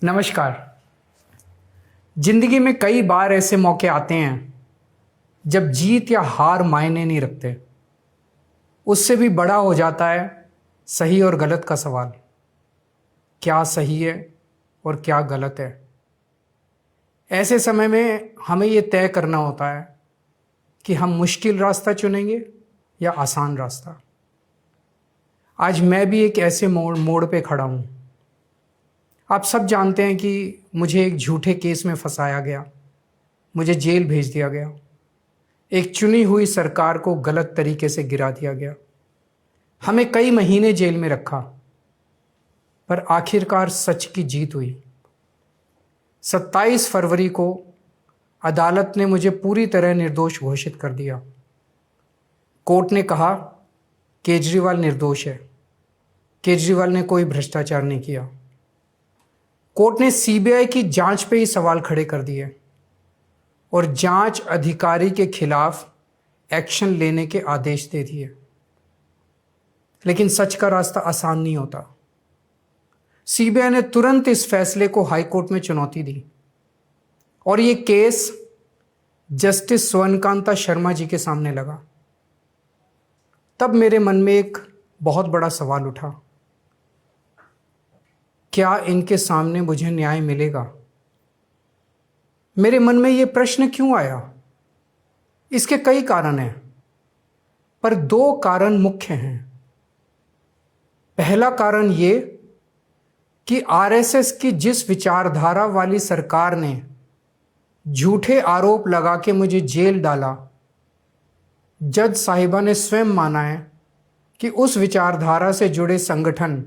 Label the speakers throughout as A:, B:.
A: नमस्कार। जिंदगी में कई बार ऐसे मौके आते हैं जब जीत या हार मायने नहीं रखते। उससे भी बड़ा हो जाता है सही और गलत का सवाल। क्या सही है और क्या गलत है? ऐसे समय में हमें ये तय करना होता है कि हम मुश्किल रास्ता चुनेंगे या आसान रास्ता। आज मैं भी एक ऐसे मोड़ पे खड़ा हूँ। आप सब जानते हैं कि मुझे एक झूठे केस में फंसाया गया, मुझे जेल भेज दिया गया, एक चुनी हुई सरकार को गलत तरीके से गिरा दिया गया, हमें कई महीने जेल में रखा, पर आखिरकार सच की जीत हुई। 27 फरवरी को अदालत ने मुझे पूरी तरह निर्दोष घोषित कर दिया। कोर्ट ने कहा केजरीवाल निर्दोष है, केजरीवाल ने कोई भ्रष्टाचार नहीं किया। कोर्ट ने सीबीआई की जांच पे ही सवाल खड़े कर दिए और जांच अधिकारी के खिलाफ एक्शन लेने के आदेश दे दिए। लेकिन सच का रास्ता आसान नहीं होता। सीबीआई ने तुरंत इस फैसले को हाई कोर्ट में चुनौती दी और ये केस जस्टिस स्वर्णकांता शर्मा जी के सामने लगा। तब मेरे मन में एक बहुत बड़ा सवाल उठा, क्या इनके सामने मुझे न्याय मिलेगा? मेरे मन में ये प्रश्न क्यों आया? इसके कई कारण हैं, पर दो कारण मुख्य हैं। पहला कारण ये कि आरएसएस की जिस विचारधारा वाली सरकार ने झूठे आरोप लगा के मुझे जेल डाला, जज साहिबा ने स्वयं माना है कि उस विचारधारा से जुड़े संगठन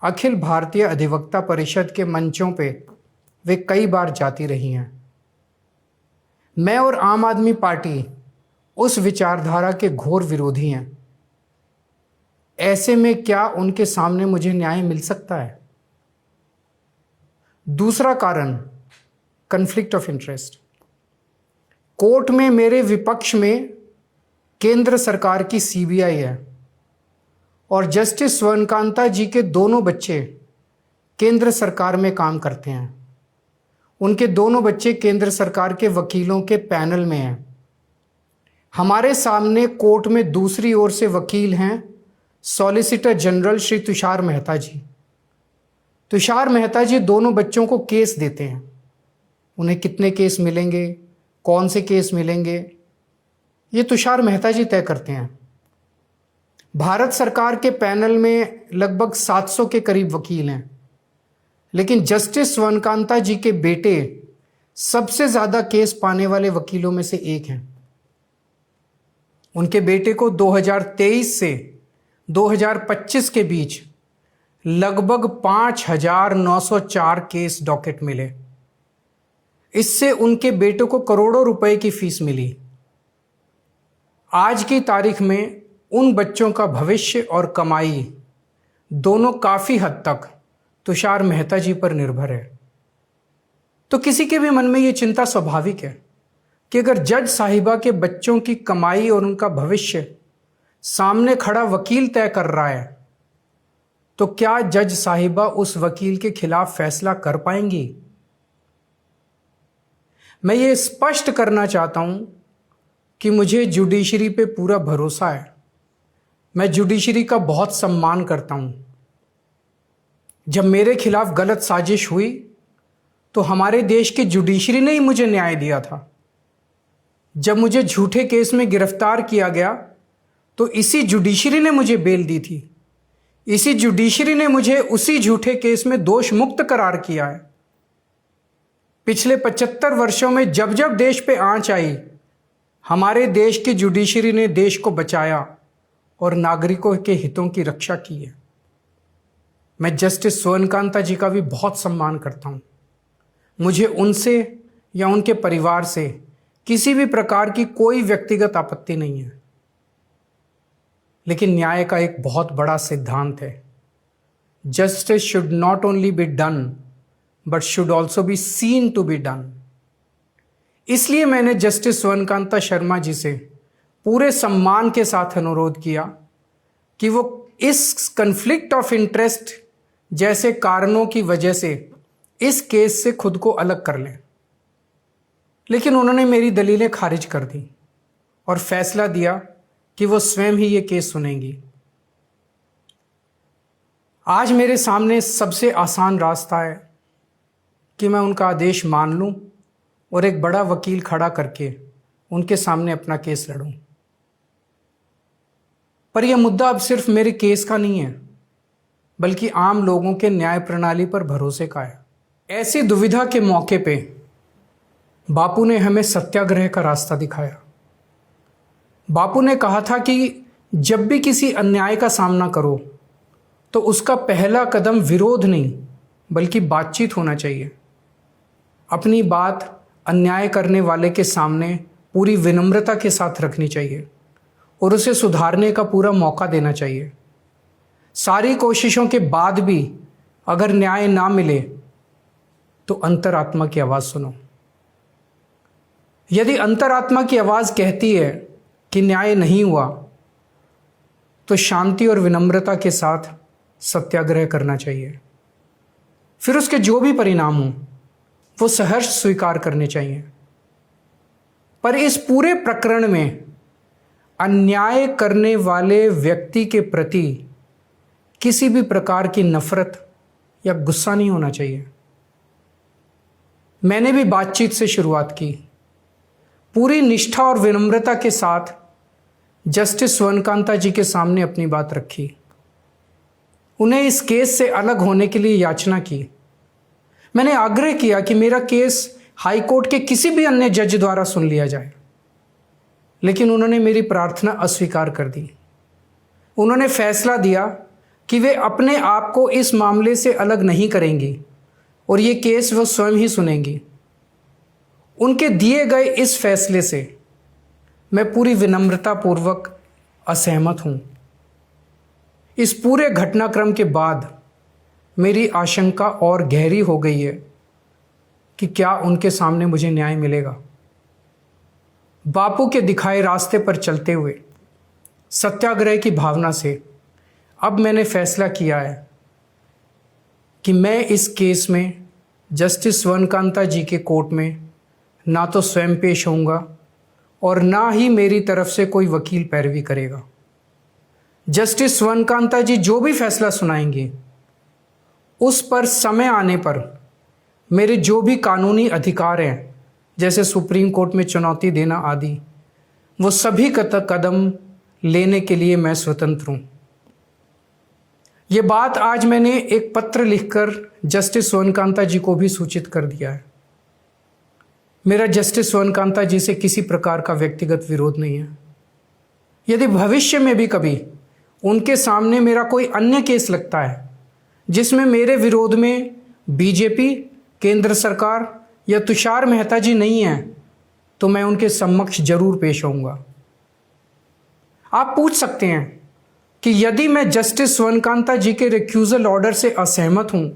A: अखिल भारतीय अधिवक्ता परिषद के मंचों पे वे कई बार जाती रही हैं। मैं और आम आदमी पार्टी उस विचारधारा के घोर विरोधी हैं। ऐसे में क्या उनके सामने मुझे न्याय मिल सकता है? दूसरा कारण कॉन्फ्लिक्ट ऑफ इंटरेस्ट। कोर्ट में मेरे विपक्ष में केंद्र सरकार की सीबीआई है और जस्टिस स्वर्णकांता जी के दोनों बच्चे केंद्र सरकार में काम करते हैं। उनके दोनों बच्चे केंद्र सरकार के वकीलों के पैनल में हैं। हमारे सामने कोर्ट में दूसरी ओर से वकील हैं सॉलिसिटर जनरल श्री तुषार मेहता जी। तुषार मेहता जी दोनों बच्चों को केस देते हैं। उन्हें कितने केस मिलेंगे, कौन से केस मिलेंगे, ये तुषार मेहता जी तय करते हैं। भारत सरकार के पैनल में लगभग 700 के करीब वकील हैं, लेकिन जस्टिस स्वर्णकांता जी के बेटे सबसे ज़्यादा केस पाने वाले वकीलों में से एक हैं। उनके बेटे को 2023 से 2025 के बीच लगभग 5,904 केस डॉकेट मिले। इससे उनके बेटे को करोड़ों रुपए की फीस मिली। आज की तारीख में उन बच्चों का भविष्य और कमाई दोनों काफ़ी हद तक तुषार मेहता जी पर निर्भर है। तो किसी के भी मन में ये चिंता स्वाभाविक है कि अगर जज साहिबा के बच्चों की कमाई और उनका भविष्य सामने खड़ा वकील तय कर रहा है, तो क्या जज साहिबा उस वकील के खिलाफ फैसला कर पाएंगी? मैं ये स्पष्ट करना चाहता हूं कि मुझे जुडिशरी पे पूरा भरोसा है। मैं जुडिशरी का बहुत सम्मान करता हूं। जब मेरे खिलाफ गलत साजिश हुई तो हमारे देश की जुडिशरी ने ही मुझे न्याय दिया था। जब मुझे झूठे केस में गिरफ्तार किया गया तो इसी जुडिशरी ने मुझे बेल दी थी। इसी जुडिशरी ने मुझे उसी झूठे केस में दोष मुक्त करार किया है। पिछले 75 वर्षों में जब जब देश पे आंच आई, हमारे देश की जुडिशरी ने देश को बचाया और नागरिकों के हितों की रक्षा की है। मैं जस्टिस स्वर्णकांता जी का भी बहुत सम्मान करता हूँ। मुझे उनसे या उनके परिवार से किसी भी प्रकार की कोई व्यक्तिगत आपत्ति नहीं है। लेकिन न्याय का एक बहुत बड़ा सिद्धांत है, justice should not only be done but should also be seen to be done. इसलिए मैंने जस्टिस स्वर्णकांता शर्मा जी से पूरे सम्मान के साथ अनुरोध किया कि वो इस कन्फ्लिक्ट ऑफ इंटरेस्ट जैसे कारणों की वजह से इस केस से खुद को अलग कर लें, लेकिन उन्होंने मेरी दलीलें खारिज कर दी और फैसला दिया कि वो स्वयं ही ये केस सुनेंगी। आज मेरे सामने सबसे आसान रास्ता है कि मैं उनका आदेश मान लूं और एक बड़ा वकील खड़ा करके उनके सामने अपना केस लड़ूं। पर यह मुद्दा अब सिर्फ मेरे केस का नहीं है, बल्कि आम लोगों के न्याय प्रणाली पर भरोसे का है। ऐसी दुविधा के मौके पे बापू ने हमें सत्याग्रह का रास्ता दिखाया। बापू ने कहा था कि जब भी किसी अन्याय का सामना करो तो उसका पहला कदम विरोध नहीं बल्कि बातचीत होना चाहिए। अपनी बात अन्याय करने वाले के सामने पूरी विनम्रता के साथ रखनी चाहिए और उसे सुधारने का पूरा मौका देना चाहिए। सारी कोशिशों के बाद भी अगर न्याय ना मिले तो अंतरात्मा की आवाज़ सुनो। यदि अंतरात्मा की आवाज़ कहती है कि न्याय नहीं हुआ तो शांति और विनम्रता के साथ सत्याग्रह करना चाहिए। फिर उसके जो भी परिणाम हों वो सहर्ष स्वीकार करने चाहिए। पर इस पूरे प्रकरण में अन्याय करने वाले व्यक्ति के प्रति किसी भी प्रकार की नफरत या गुस्सा नहीं होना चाहिए। मैंने भी बातचीत से शुरुआत की, पूरी निष्ठा और विनम्रता के साथ जस्टिस स्वर्णकांता जी के सामने अपनी बात रखी। उन्हें इस केस से अलग होने के लिए याचना की। मैंने आग्रह किया कि मेरा केस हाई कोर्ट के किसी भी अन्य जज द्वारा सुन लिया जाए, लेकिन उन्होंने मेरी प्रार्थना अस्वीकार कर दी। उन्होंने फैसला दिया कि वे अपने आप को इस मामले से अलग नहीं करेंगी और ये केस वो स्वयं ही सुनेंगी। उनके दिए गए इस फैसले से मैं पूरी विनम्रता पूर्वक असहमत हूँ। इस पूरे घटनाक्रम के बाद मेरी आशंका और गहरी हो गई है कि क्या उनके सामने मुझे न्याय मिलेगा। बापू के दिखाए रास्ते पर चलते हुए सत्याग्रह की भावना से अब मैंने फैसला किया है कि मैं इस केस में जस्टिस स्वर्णकांता जी के कोर्ट में ना तो स्वयं पेश होऊंगा और ना ही मेरी तरफ से कोई वकील पैरवी करेगा। जस्टिस स्वर्णकांता जी जो भी फैसला सुनाएंगे उस पर समय आने पर मेरे जो भी कानूनी अधिकार हैं, जैसे सुप्रीम कोर्ट में चुनौती देना आदि, वो सभी कदम लेने के लिए मैं स्वतंत्र हूँ। ये बात आज मैंने एक पत्र लिखकर जस्टिस स्वर्णकांता जी को भी सूचित कर दिया है। मेरा जस्टिस स्वर्णकांता जी से किसी प्रकार का व्यक्तिगत विरोध नहीं है। यदि भविष्य में भी कभी उनके सामने मेरा कोई अन्य केस लगता है जिसमें मेरे विरोध में बीजेपी, केंद्र सरकार या तुषार मेहता जी नहीं हैं, तो मैं उनके समक्ष जरूर पेश होऊंगा। आप पूछ सकते हैं कि यदि मैं जस्टिस स्वर्णकांता जी के रिक्यूजल ऑर्डर से असहमत हूं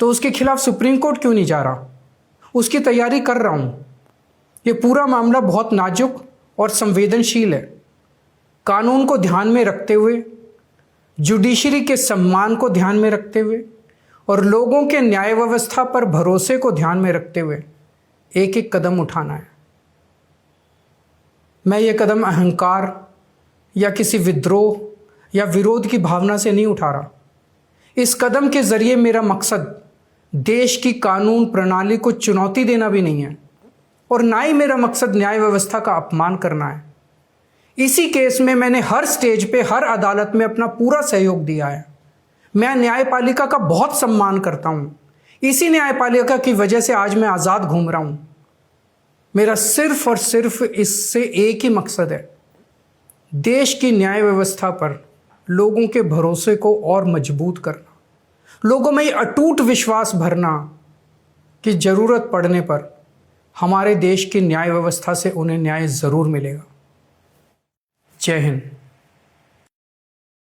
A: तो उसके खिलाफ सुप्रीम कोर्ट क्यों नहीं जा रहा? उसकी तैयारी कर रहा हूं। ये पूरा मामला बहुत नाजुक और संवेदनशील है। कानून को ध्यान में रखते हुए, जुडिशरी के सम्मान को ध्यान में रखते हुए और लोगों के न्याय व्यवस्था पर भरोसे को ध्यान में रखते हुए एक एक कदम उठाना है। मैं ये कदम अहंकार या किसी विद्रोह या विरोध की भावना से नहीं उठा रहा। इस कदम के जरिए मेरा मकसद देश की कानून प्रणाली को चुनौती देना भी नहीं है और ना ही मेरा मकसद न्याय व्यवस्था का अपमान करना है। इसी केस में मैंने हर स्टेज पे, हर अदालत में अपना पूरा सहयोग दिया है। मैं न्यायपालिका का बहुत सम्मान करता हूँ। इसी न्यायपालिका की वजह से आज मैं आज़ाद घूम रहा हूँ। मेरा सिर्फ और सिर्फ इससे एक ही मकसद है, देश की न्याय व्यवस्था पर लोगों के भरोसे को और मजबूत करना, लोगों में ये अटूट विश्वास भरना कि ज़रूरत पड़ने पर हमारे देश की न्याय व्यवस्था से उन्हें न्याय ज़रूर मिलेगा। जय हिंद।